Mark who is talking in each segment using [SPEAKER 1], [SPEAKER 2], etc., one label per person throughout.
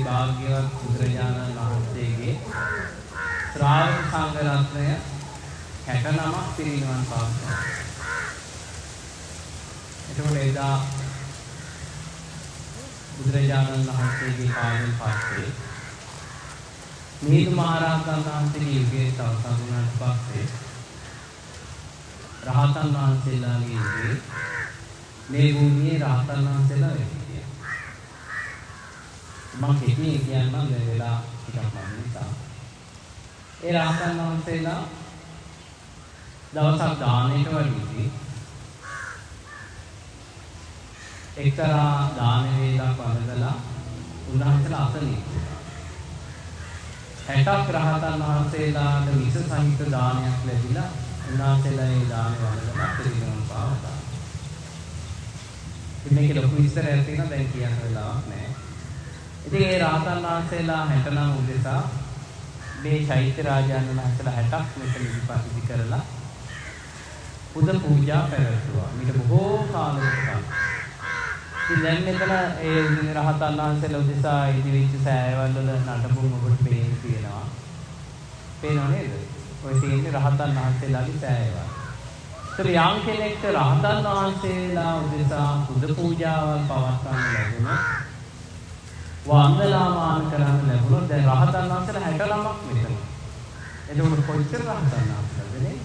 [SPEAKER 1] භාග්‍යවත් බුදුරජාණන් වහන්සේගේ ශ්‍රාවක සංඝ රත්නය 69ක් පිරිනිවන් පානවා. එතකොට එදා බුදුරජාණන් වහන්සේගේ කාලෙන් පස්සේ මිහිඳු මහරහතන් වහන්සේගේ යුගයේ අවසන් වුණාට පස්සේ රහතන් වහන්සේලාගේ යුගයේ මේ භූමියේ රහතන් වහන්සේලා වෙන්නේ. මම කෙටියෙන් කියන්නම් මේ වෙලාව ටිකක් මම නිසා. ඒ රහතන් වහන්සේලා දවසක් දානෙට වඩිද්දී එක්තරා දාන වේලක් වළඳලා උන්වහන්සේලා අසනීප වුණා. 60ක් රහතන් වහන්සේලාට විස සහිත දානයක් ලැබිලා උන්වහන්සේලා ඒ දාන වළඳලා පිරිනමන පාවතා. මේක ලොකු විස්තරයක් තියෙනවා දැන් කියන්න වෙලාවක් නැහැ. ඉතින් ඒ රහතන් වහන්සේලා 69 උදෙසා මේ චෛත්‍ය රාජානන් වහන්සේලා 60ක් මෙතන ඉදි කරලා පුද පූජා පැවැත්වුවා. ඊට බොහෝ කාලයකට කලින්. ඉතින් දැන් මෙතන ඒ රහතන් වහන්සේලා උදෙසා ඉදිවිච්ච සෑයවල වල නටබුන් ඔබට පේනවා. පේනව නේද? ඔය තියෙන්නේ රහතන් වහන්සේලාගේ සෑයවල. ඒතර යම් කෙනෙක්ට රහතන් වහන්සේලා උදෙසා පුද පූජාවල් පවත්වන්න ලැබුණා. වන්දනාමාන කරන්න ලැබුණොත් දැන් රහතන් වහන්සේලා 69ක් මෙතන. එතකොට කොච්චර රහතන් වහන්සේලාද නේ?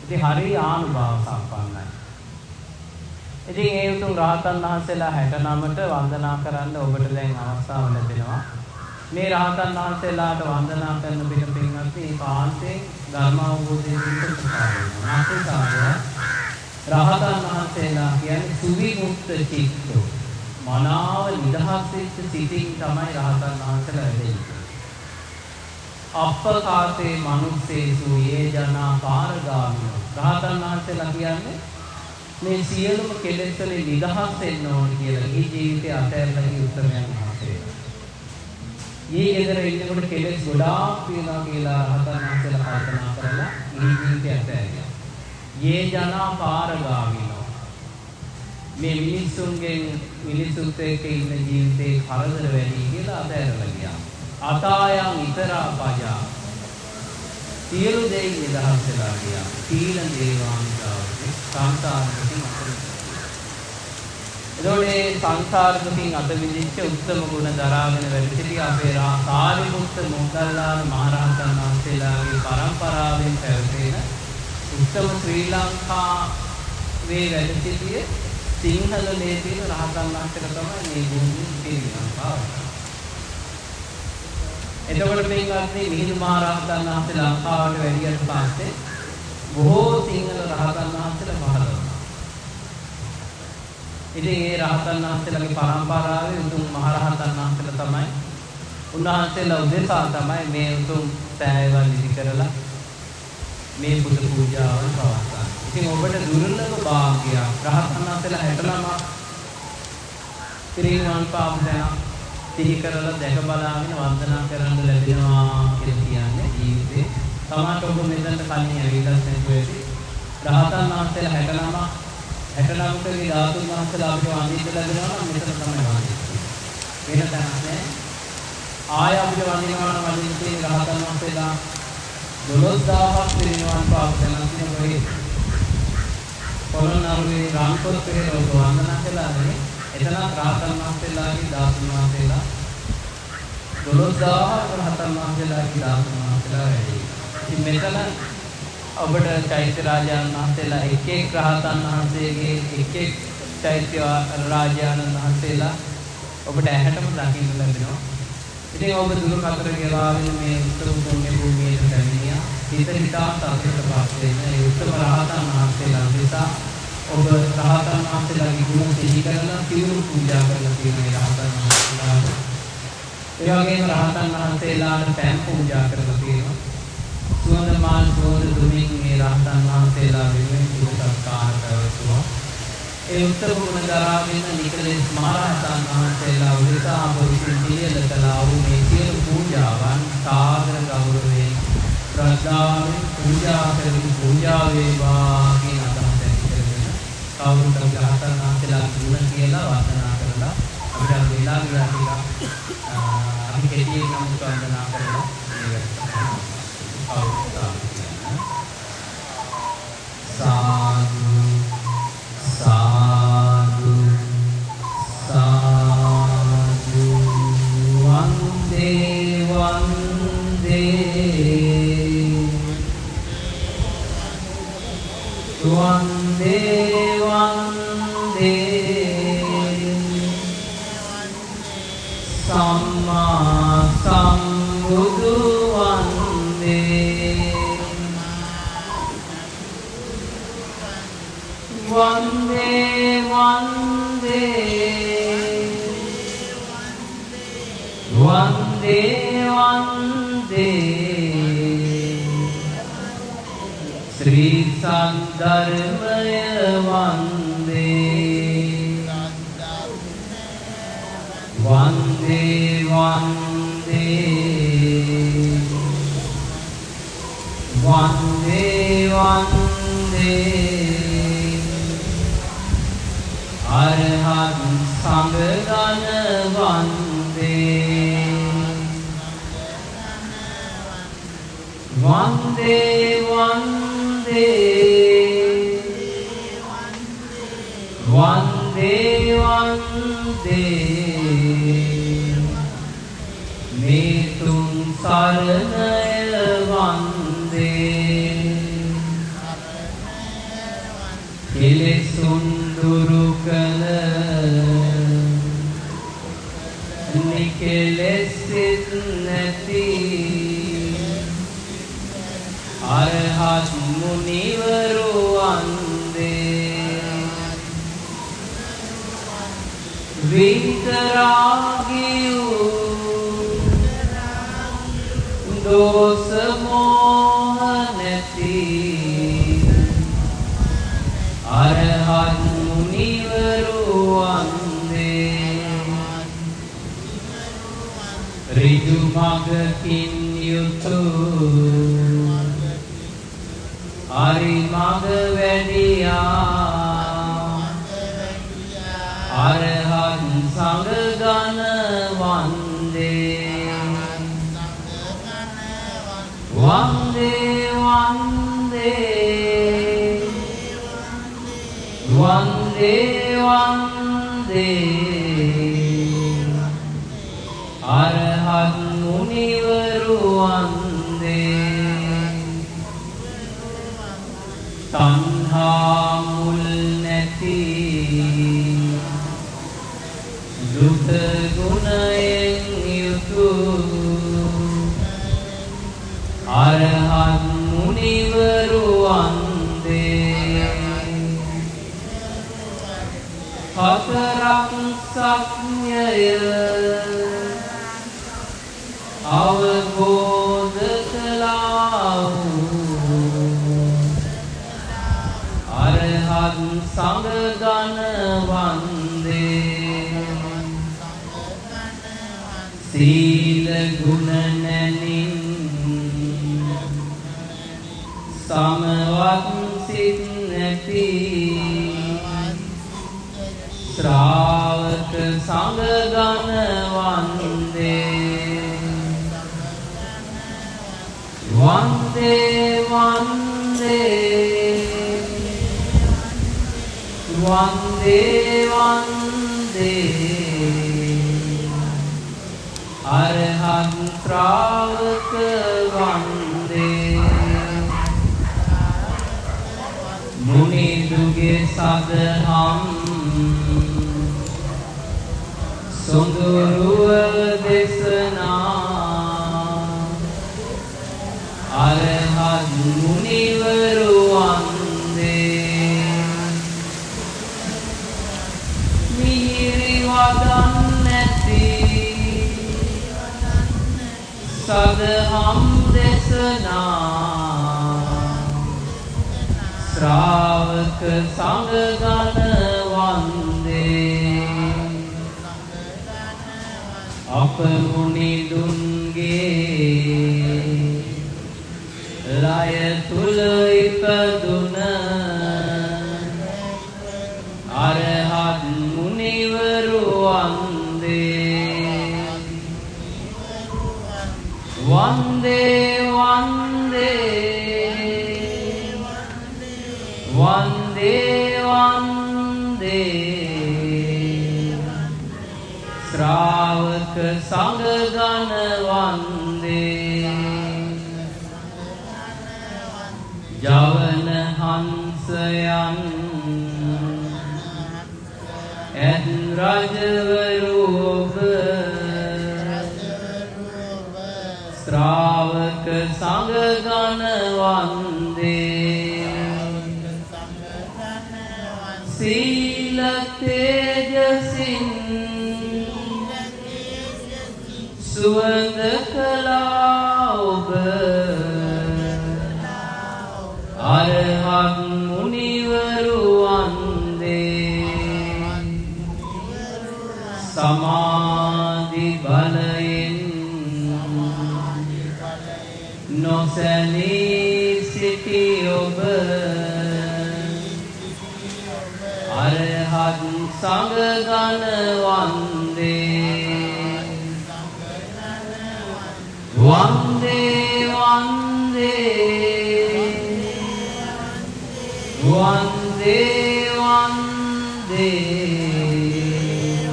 [SPEAKER 1] ඉතින් හරි ආනුභාව සම්පන්නයි. ඉතින් ඒ උතුම් රහතන් වහන්සේලා 69ට වන්දනා කරන්න ඔබට දැන් අවස්ථාව ලැබෙනවා. මේ රහතන් වහන්සේලාට වන්දනා කරන පිටපින්වත් මේ කාන්තේ ධර්ම අවබෝධයෙන් රහතන් වහන්සේලා කියන්නේ සුවිමුක්ත චිත්තෝ. මනාව නිදහස් වෙච්ච සිතින් තමයි රහතන් වහන්සේලා වෙන්නේ. අප්පකාතේ මනුස්සේසු යේ ජනා පාරගාමිනෝ. රහතන් වහන්සේලා කියන්නේ මේ සියලුම කෙලෙස් වලින් නිදහස් වෙන්න ඕන කියලා මේ ජීවිතය අතහැරලා ගිය උත්තරයන් වහන්සේලා. ඊයේ ගෙදර ඉන්නකොට කෙලෙස් ගොඩාක් තියෙනවා කියලා රහතන් වහන්සේලා කල්පනා කරලා මේ ජීවිතය අතහැරියා. යේ ජනා පාරගාමිනෝ. මේ මිනිසුත් එක්ක ඉන්න ජීවිතේ කරදර වැඩි කියලා අතහැරලා ගියා. අතායන් ඊතරා පජා සියලු දේ නිදහස් වෙලා ගියා. සීල දේවාංගාවේ සංසාරයෙන් අත එතකොට සංසාරයෙන් අත විදිච්ච උත්තම ගුණ දරාගෙන වැඩ සිටි අපේ සාරිපුත්ත මොග්ගල්ලාන මහරහතන් වහන්සේලාගේ පරම්පරාවෙන් පැවතෙන උත්තම ශ්‍රී ලංකාවේ වැඩ සිටියේ සිංහල ලේසින රහතන් වහන්සේලා තමයි මේ භූමියේ පිරිනමන පාවන්නේ. එතකොට මේකත් මිහිඳු මහරහතන් වහන්සේ ලංකාවට වැඩියට පස්සේ බොහෝ සිංහල රහතන් වහන්සේලා පහළ වුණා. ඉතින් ඒ රහතන් වහන්සේලාගේ පරම්පරාවේ උතුම් මහරහතන් වහන්සේලා තමයි උන්වහන්සේලා උදෙසා තමයි මේ උතුම් සෑයවල් ඉදි කරලා මේ බුදු පූජාවල් පවත්වන්නේ. ඉතින් ඔබට දුර්ලභ භාග්‍යයක් රහතන් වහන්සේලා 69ක් පිරිනිවන් පාවුණා. සිහි කරලා දැක බලාගෙන වන්දනා කරන්න ලැබෙනවා කියලා කියන්නේ ජීවිතේ. සමහරට ඔබ මෙතනට කලින් ඇවිල්ලා නැතුවේදී රහතන් වහන්සේලා 69කගේ ධාතුන් වහන්සේලා අපිට වන්දින්න ලැබෙනවා නම් මෙතන තමයි වන්දින්නේ. වෙන තැනක් නෑ. ආය අපිට වන්දිනවා නම් වන්දින්න තියෙන රහතන් වහන්සේලා 12000ක් පිරිනිවන් පාව දැනන් තියෙන වෙයි. පොළොන්නරුවේ රාම්පුර පෙරේ ඔබ වන්දනා කළානේ. එතන රහතන් වහන්සේලාගේ ධාතුන් වහන්සේලා 12000ක් රහතන් වහන්සේලාගේ ධාතුන් වහන්සේලා වැඩි. ඉතින් මෙතන ඔබට චෛත්‍ය රාජානන් වහන්සේලා එක් එක් රහතන් වහන්සේගේ එක් එක් චෛත්‍ය රාජානන් වහන්සේලා ඔබට ඇහැටම දකින්න ලැබෙනවා. ඉතින් ඔබ දුර කතර ගෙවාගෙන මේ උත්තර පුණ්‍ය භූමියට පැමිණියා. හිත හිතා සතුටටපත් වෙන ඒ උත්තර රහතන් වහන්සේලා නිසා ඔබ රහතන් වහන්සේලාගේ ගුණ සිහි කරලා සිවුරු පූජා කරලා තියෙන රහතන් වහන්සේලාට ඒ වගේම රහතන් වහන්සේලාට පෑන් පූජා කරලා තියෙනවා. සුවඳ මාල් සුවඳ දුමින් මේ රහතන් වහන්සේලා වෙනුවෙන් පුද සත්කාර කරවුවා. ඒ උත්තර ගුණ දරාගෙන නිකලෙස් මහරහතන් වහන්සේලා උදෙසා බොවිසින් පිළියෙල කළා වූ මේ සියලු පූජාවන් සාදර ගෞරවයෙන් ශ්‍රද්ධාවෙන් පූජා කරමින් පූජා වේවා කියන අදහස ඇති කරගෙන කවුරුත් රහතන් වහන්සේලා ගුණ කියලා වන්දනා කරලා අපිට වෙලා ගියා කියලා අපි කෙටියෙන් නම් වන්දනා කරලා සාදු සාදු සාදු වන්දේ වන්දේ සම්මා සම්බුදු වන්දේ වන්දේ ශ්‍රී සද්ධර්මය වන්දේ අරහත් සංඝගණ වන්දේ මේ තුන් සරණය වන්දේ කෙලෙසුන් දුරු කළ නිකලෙසිත නැති අරහත් මුනිවරු වන්දේ විතරාගී දෝස මෝහ නැති අරහත් මුනිවරු වන්දේ ඍජු මගකින් යුතු හරි මග වැඩියා අරහත් සංඝගණ වන්දේ අරහත් මුනිවරු වන්දේ තණ්හා මුල් නැති දුත ගුණයෙන් යුතු අරහත් මුනිවරු වන්දේ හතරක් සත්‍යය අවබෝධ කළා වූ අරහත් සංඝගණ වන්දේ සීල ගුණ නැනින් සමවත් සිත් නැති ශ්‍රාවක සංඝගණ වන්දේ අරහත් ශ්‍රාවක වන්දේ මුනිදුගේ සදහම් සොඳුරුව දේශනා අරහත් මුනිවරු වන්දේ මිහිරි වදන් නැති සදහම් දේශනා ශ්‍රාවක සංඝගණ වන්දේ අප මුනිදුන්ගේ ලය තුල ඉපදුන අරහත් මුනිවරු වන්දේ වන්දේ ශ්‍රාවක සංඝ ගණ වන්දේ ජවන හංසයන් ඇත් රජවරු ඔබ ශ්‍රාවක සංඝ ගණ වන්දේ සීල තේජසින් සුවඳ කළා ඔබ අරහත් මුනිවරු වන්දේ සමාධි බලයෙන් නොසැලී සිටි ඔබ අරහත් සංඝ ගණ වන්දේ වන්දේ වන්දේ වන්දේ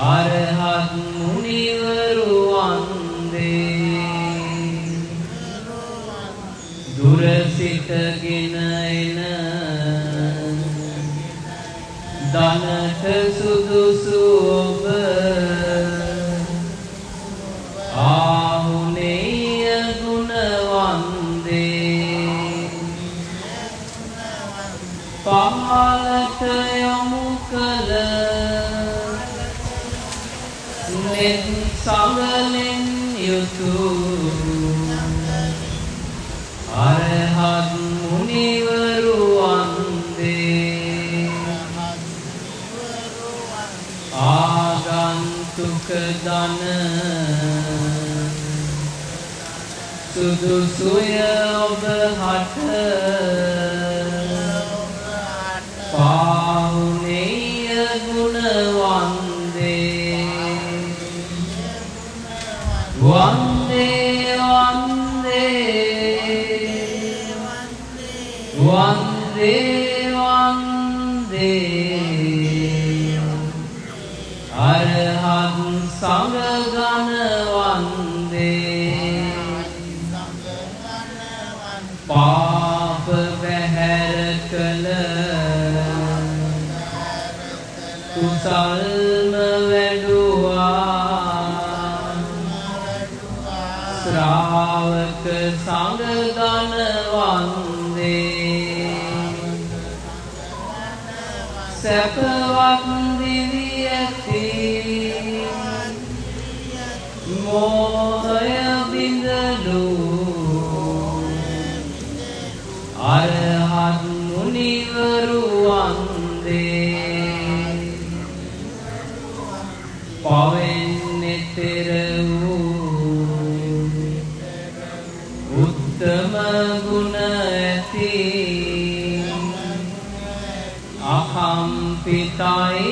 [SPEAKER 1] අරහත් මුනිවරු වන්දේ දුර සිටගෙන එන දනට සුදුසු ඔබ ආහුනේය ගුණ වන්දේ පහළට යොමු කළ නෙත් සඟලෙන් යුතු අරහත් මුනිවරු වන්දේ ආගන්තුක දන සුදුසුය ඔබ හට පාහුනේය ගුණ වන්දේ වන්දේ වන්දේ වන්දේ අරහත් සංඝ ගණ වන්දේ පාප බැහැර කළ කුසල්ම වැඩුවා ශ්‍රාවක සංඝ ගණ වන්දේ සැපවත් දිවි ඇති මෝහය බිඳලු අරහත් මුනිවරු වන්දේ පවෙන් නෙතර වූ උත්තම ගුණ ඇති අකම්පිතයි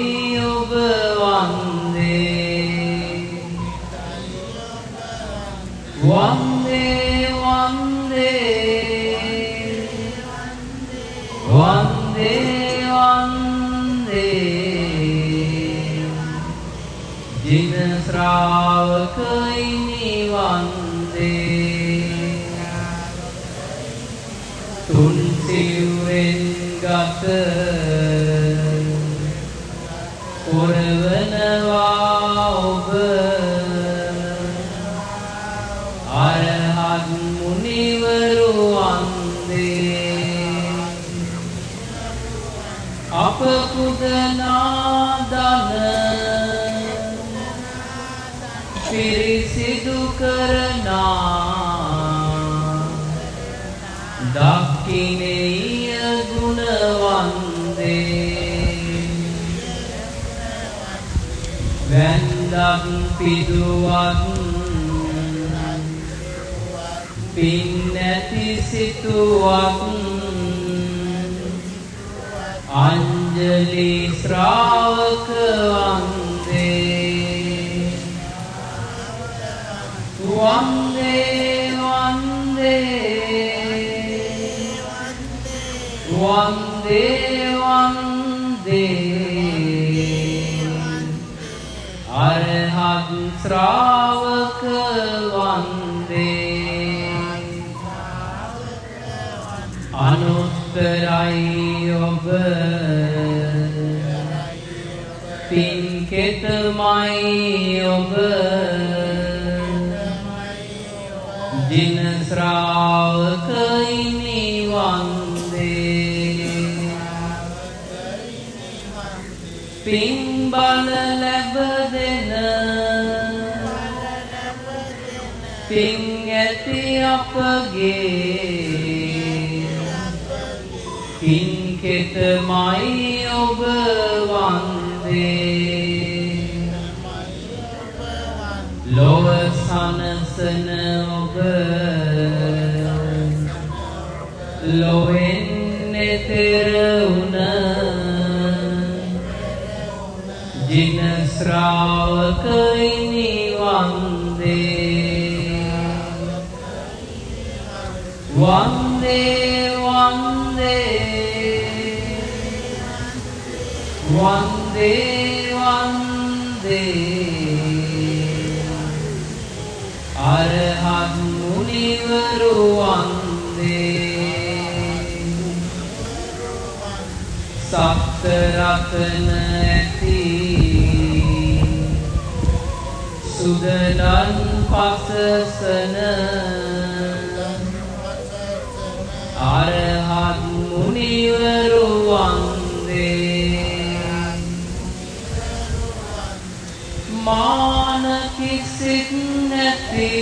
[SPEAKER 1] ඔබ වන්දේ වන්දේ වන්දේ වන්දේ ජින ශ්‍රාවකයිනි වන්දේ තුන් සිව්වෙන් ගත පුරවනවා ඔබ අරහත් මුනිවරු වන්දේ අප පුදනා දන පිරිසිදු කරනා දක්ඛිනේය ගුණ වන්දේ වැන්දක් පිදුවත් පින් නැති සිතුවත් අංජලි ශ්‍රාවක වන්දේ වන්දේ वंदे वंदे अरहत श्रावक वंदे अनुत्तराई ओब पिंकेतमाई ओब जिन श्रावक इनी वंदे पिंबल लैब देन पिंगति अपगे पिंकेतमाई ओब वंदे लोव सनसन ओब लोवेन तेरुन जिन श्रावक इनी वंदे वंदे वंदे वंदे वंदे अरहत मुनिवरु वंदे सप्त रत्न ऐति सुदनन पससन अरहत मुनिवरु वंदे मान किसित नति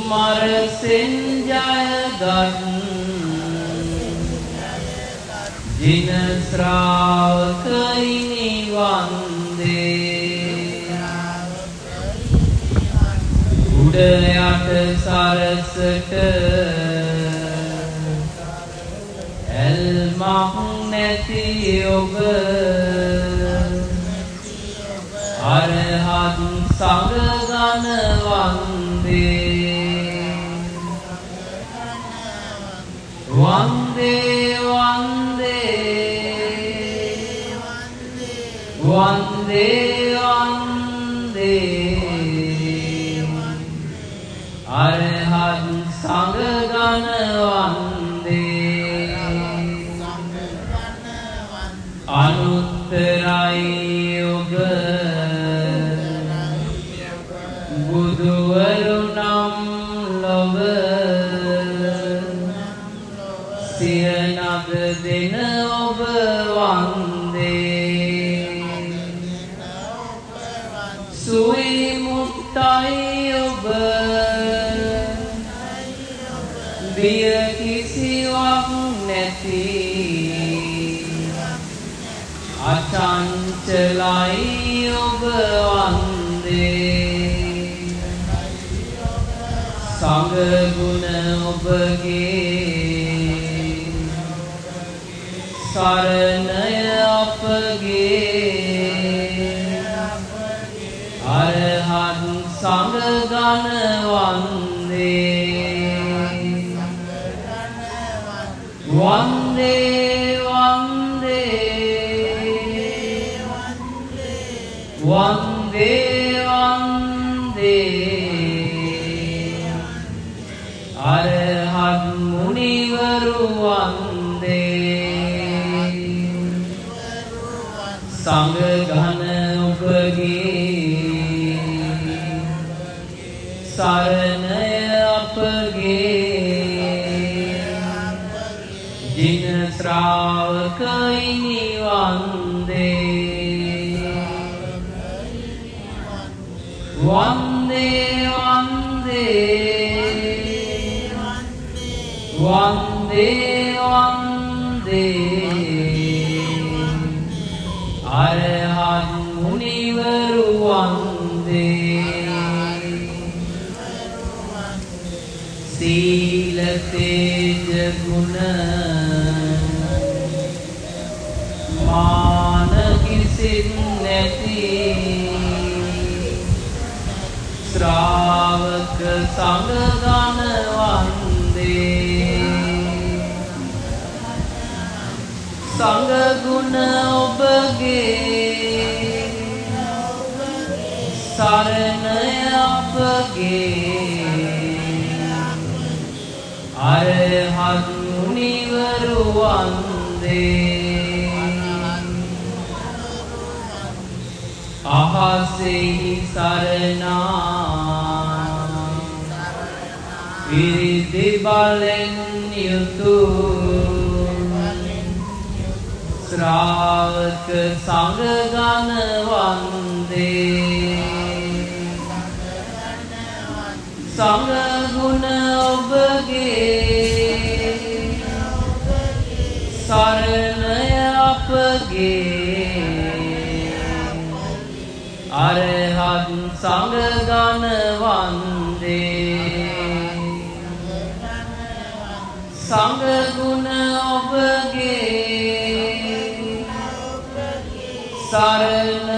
[SPEAKER 1] मरसिन जयगन जिन श्रावक इनी वंदे उडयट सरसट एल्मह नैति ओब अरहत संगगन वंदे वंदे वंदे वंदे वंदे अरहत संगगन वंदे अनुत्तराई ओब बुधवरु नाम लव सियनद दिन ओब वंदे सुई मुक्ताई ओब बिय किसिवक नैति अचंचलाई ओब वंदे संग गुण ओबगे शरणय अपगे अरहत संगगन वंदे वंदे वंदे वंदे वंदे अरहत मुनिवरु वंदे संगगन उपगे शरणय अपगे जिन श्रावक इनी वंदे वंदे वंदे वंदे वंदे अरहत मुनिवरु वंदे सील तेज गुण मान किसित नैति श्रावक संगगन वंदे සංඝ ගුණ ඔබගේ සරණ අපගේ අරහත් මුනිවරුන් දේ අහසෙහි සරණා විරිදි බලෙන් යුතු ශ්‍රාවක සංඝ ගණ වන්දේ සංඝ ගුණ ඔබගේ සරණ අපගේ අරහත් සංඝ ගණ වන්දේ සංඝ ගුණ ඔබගේ සරණ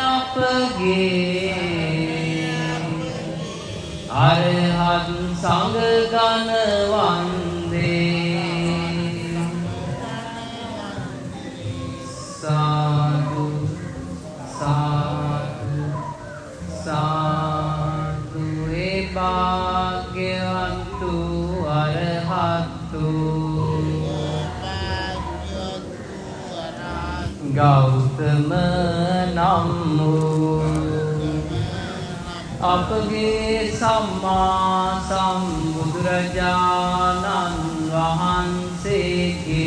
[SPEAKER 1] අපගේ අරහත් සංඝ ගණ වන්දේ සාදු සාදු සාදු ඒ භාග්‍යවන්තු අරහත්තු ගෞතම නම් වූ අපගේ සම්මා සම්බුදුරජාණන් වහන්සේගේ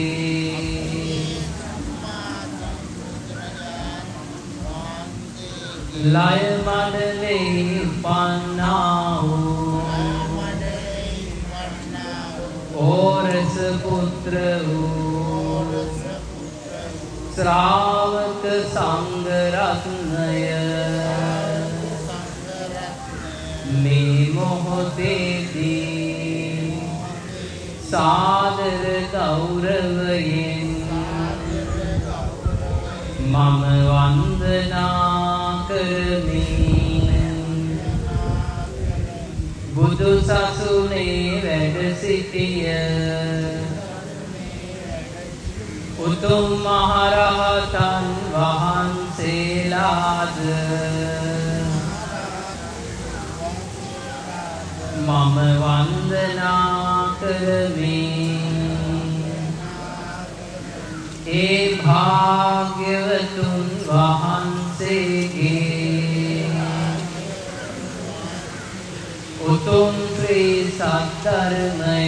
[SPEAKER 1] ලය මඩලෙහි උපන්නා වූ ඕරස පුත්‍ර වූ ශ්‍රාවක සංඝ රත්නය මේ මොහොතේදී සාදර ගෞරවයෙන් මම වන්දනා කරමි බුදු සසුනේ වැඩ සිටිය උතුම් මහරහතන් වහන්සේලාද මම වන්දනා කරමි ඒ භාග්‍යවතුන් වහන්සේගේ උතුම් ශ්‍රී සද්ධර්මය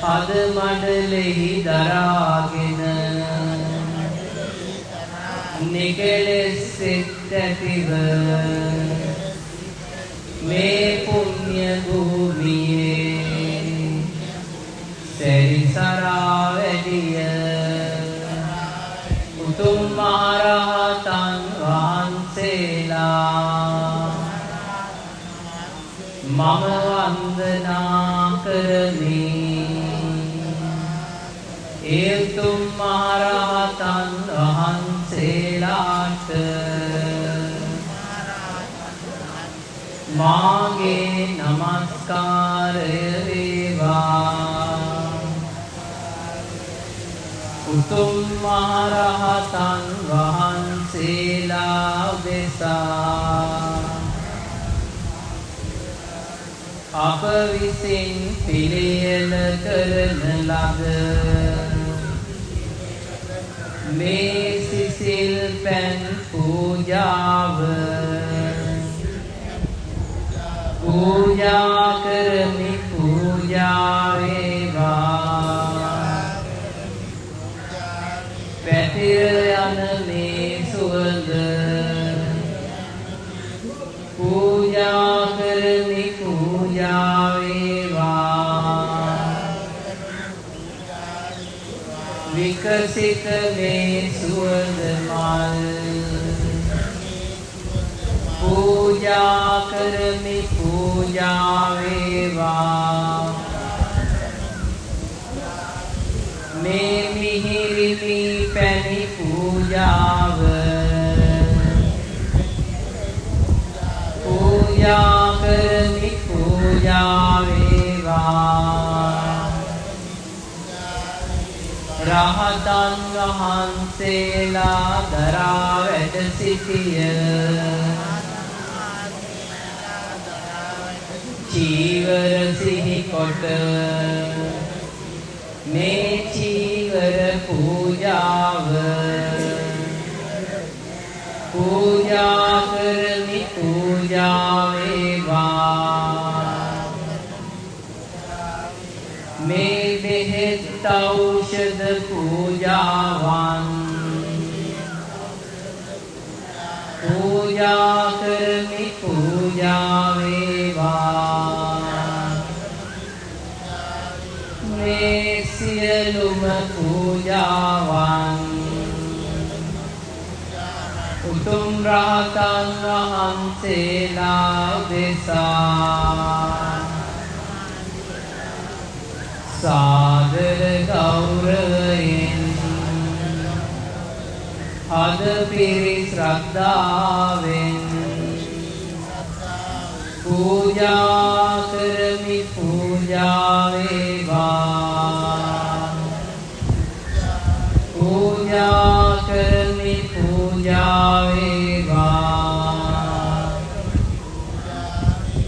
[SPEAKER 1] පද මඩලෙහි දරාගෙන නිකලෙස් සිත් ඇතිව මේ පුණ්‍ය භූමියේ සැරිසරා වැඩිය උතුම් මහරහතන් වහන්සේලා මම වන්දනා කරමි ඒ උතුම් මහරහතන් වහන්සේලාට මාගේ නමස්කාරය වේවා උතුම් මහරහතන් වහන්සේලා උදෙසා අප විසින් පිළියෙල කරන ලද මේ සිසිල් පැන් පූජාව पूजा करमि पूजा वේවා පැතිර යන මේ සුවඳ पूजा කරමි पूजा වේවා විකසිත මේ සුවඳ මල් पूजा करमि पूजा वේවා මේ මිහිරි පැණි पूजाව पूजा करमि पूजा वේවා රහතන් වහන්සේලා දරා වැඩ සිටිය චීවර සිහි කොට මේ චීවර පූජාව පූජා කරමි පූජා වේවා මේ බෙහෙත් ඖෂධ පූජාවන් පූජා කරමි පූජා වේවා මේ සියලුම පූජාවන් උතුම් රහතන් වහන්සේලා උදෙසා සාදර ගෞරවයෙන් හද පිරි ශ්‍රද්ධාවෙන් පූජා කරමි පූජා වේවා පූජා කරමි පූජා වේවා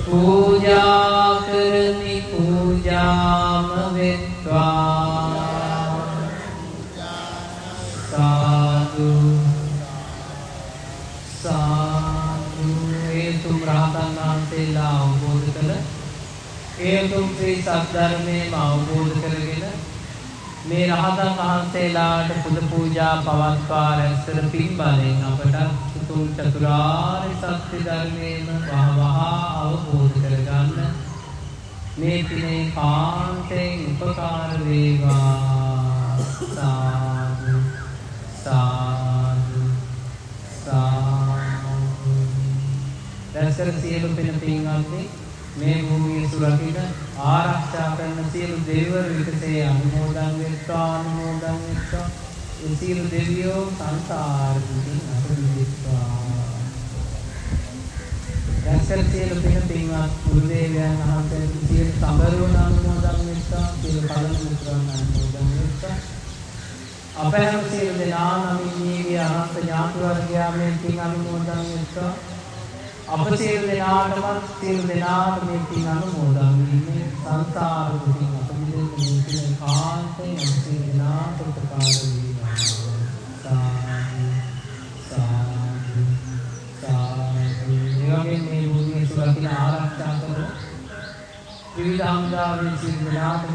[SPEAKER 1] පූජා කරමි පූජාම වෙත්වා සාදු සාදු ඒ තුම් රහතන් වහන්සේලා අවබෝධ කළ ඒ තුම් ශ්‍රී සද්ධර්මයේම අවබෝධ කරගෙන මේ රහතන් වහන්සේලාට පුද පූජා පවත්වා රැස්කර පින් බලයෙන් අපට උතුම් චතුරාර්ය සත්‍ය ධර්මයේම වහවහ අවබෝධ කරගන්න මේ පිනේ කාන්තෙන් උපකාර වේවා සාදු සාදු සාදු රැස්කර සියලු පින්වත්නි මේ භූමිය සුරකින්න ආරක්ෂා කරන සියලු දෙවිවරු විකසේ අනුමෝදන් වෙත්වා අනුමෝදන් වෙත්වා ඒ සියලු දෙවියෝ සංසාර දුකින් අත මිදෙත්වා රැස්කර සියලු පින්වත් ගුරු දේවයන් වහන්සේ සියලු සමරුවන් අනුමෝදන් වෙත්වා සියලු කලන මිත්‍රයන් අනුමෝදන් වෙත්වා අප හැම සියලු දෙනා නමින් නීවි අනන්ත ඥාති වර්ගයා මේ පින් අනුමෝදන් වෙත්වා අප සියලු දෙනාටම සියලු දෙනාට මේ පින් අනුමෝදන් වීමේ සංසාර දුකින් අත මිදෙන්න මේ පින් කාන්තේ සියලු දෙනාට උපකාර වේවා සාදු සාදු සාදු එවැගේ මේ භූමිය සුරකින්න ආරක්ෂා කර විවිධ අංගාවෙන් සියලු දෙනාට